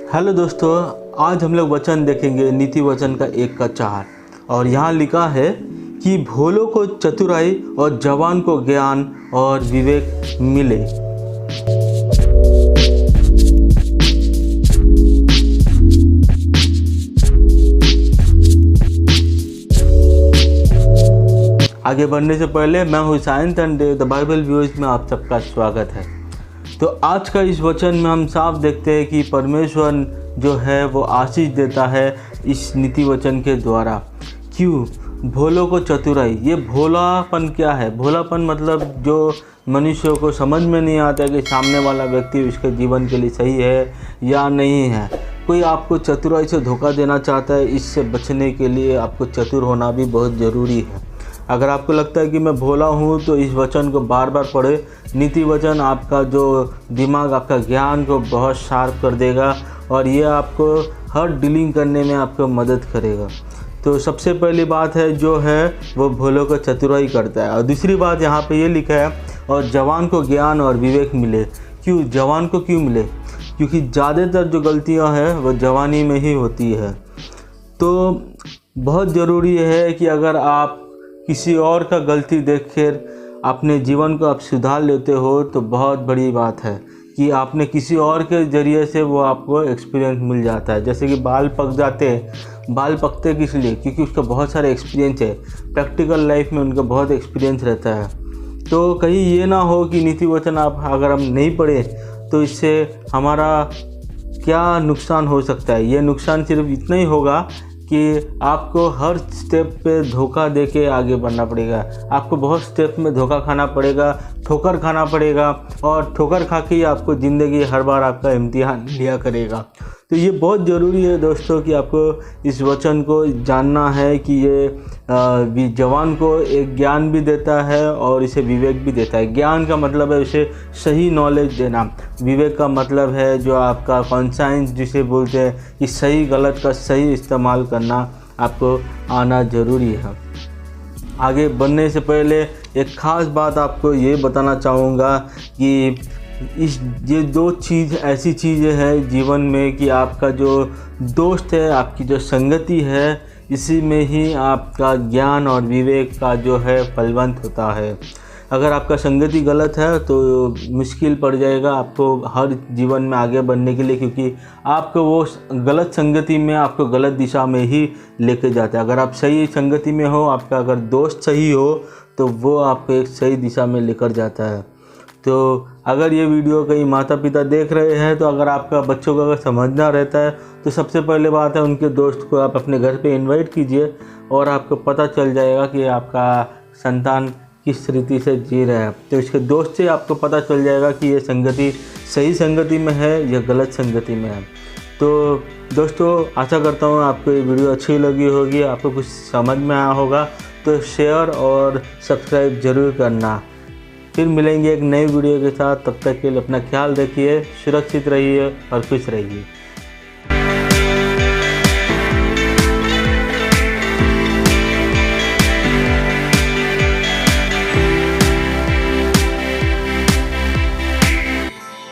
Hello दोस्तों, आज हम लोग वचन देखेंगे नीति वचन का 1 का 4। और यहाँ लिखा है कि भोलों को चतुराई और जवान को ज्ञान और विवेक मिले। आगे बढ़ने से पहले मैं हुसैन तंडे द बाइबल व्यूज में आप सबका स्वागत है। तो आज का इस वचन में हम साफ देखते हैं कि परमेश्वर जो है वो आशीष देता है इस नीति वचन के द्वारा। क्यों? भोलों को चतुराई। ये भोलापन क्या है? भोलापन मतलब जो मनुष्यों को समझ में नहीं आता कि सामने वाला व्यक्ति उसके जीवन के लिए सही है या नहीं है। कोई आपको चतुराई से धोखा देना चाहता है, इससे बचने के लिए आपको चतुर होना भी बहुत ज़रूरी है। अगर आपको लगता है कि मैं भोला हूँ तो इस वचन को बार बार पढ़े। नीति वचन आपका जो दिमाग, आपका ज्ञान को बहुत शार्प कर देगा और ये आपको हर डीलिंग करने में आपको मदद करेगा। तो सबसे पहली बात है जो है वो भोलों को चतुराई करता है। और दूसरी बात यहाँ पे ये लिखा है और जवान को ज्ञान और विवेक मिले। क्यों? जवान को क्यों मिले? क्योंकि ज़्यादातर जो गलतियाँ हैं वो जवानी में ही होती है। तो बहुत ज़रूरी है कि अगर आप किसी और का गलती देखकर अपने जीवन को आप सुधार लेते हो तो बहुत बड़ी बात है कि आपने किसी और के ज़रिए से वो आपको एक्सपीरियंस मिल जाता है। जैसे कि बाल पक जाते हैं। बाल पकते किस लिए? क्योंकि उसका बहुत सारा एक्सपीरियंस है। प्रैक्टिकल लाइफ में उनका बहुत एक्सपीरियंस रहता है। तो कहीं ये ना हो कि नीति वचन आप अगर हम नहीं पढ़े तो इससे हमारा क्या नुकसान हो सकता है। ये नुकसान सिर्फ इतना ही होगा कि आपको हर स्टेप पे धोखा देके आगे बढ़ना पड़ेगा। आपको बहुत स्टेप में धोखा खाना पड़ेगा, ठोकर खाना पड़ेगा और ठोकर खा के ही आपको ज़िंदगी हर बार आपका इम्तिहान लिया करेगा। तो ये बहुत ज़रूरी है दोस्तों कि आपको इस वचन को जानना है कि ये जवान को एक ज्ञान भी देता है और इसे विवेक भी देता है। ज्ञान का मतलब है उसे सही नॉलेज देना। विवेक का मतलब है जो आपका कॉन्साइंस जिसे बोलते हैं कि सही गलत का सही इस्तेमाल करना आपको आना ज़रूरी है। आगे बढ़ने से पहले एक ख़ास बात आपको ये बताना चाहूँगा कि ये दो चीज़ ऐसी चीज़ें हैं जीवन में कि आपका जो दोस्त है, आपकी जो संगति है, इसी में ही आपका ज्ञान और विवेक का जो है फलवंत होता है। अगर आपका संगति गलत है तो मुश्किल पड़ जाएगा आपको हर जीवन में आगे बढ़ने के लिए, क्योंकि आपको वो गलत संगति में आपको गलत दिशा में ही लेके जाता है। अगर आप सही संगति में हो, आपका अगर दोस्त सही हो तो वो आपको एक सही दिशा में लेकर जाता है। तो अगर ये वीडियो कहीं माता पिता देख रहे हैं तो अगर आपका बच्चों को अगर समझना रहता है तो सबसे पहले बात है उनके दोस्त को आप अपने घर पे इनवाइट कीजिए और आपको पता चल जाएगा कि आपका संतान किस रीति से जी रहा है। तो इसके दोस्त से आपको पता चल जाएगा कि ये संगति सही संगति में है या गलत संगति में है। तो दोस्तों, आशा करता हूँ आपको ये वीडियो अच्छी लगी होगी, आपको कुछ समझ में आया होगा। तो शेयर और सब्सक्राइब ज़रूर करना। फिर मिलेंगे एक नई वीडियो के साथ। तब तक के लिए अपना ख्याल रखिए, सुरक्षित रहिए और खुश रहिए।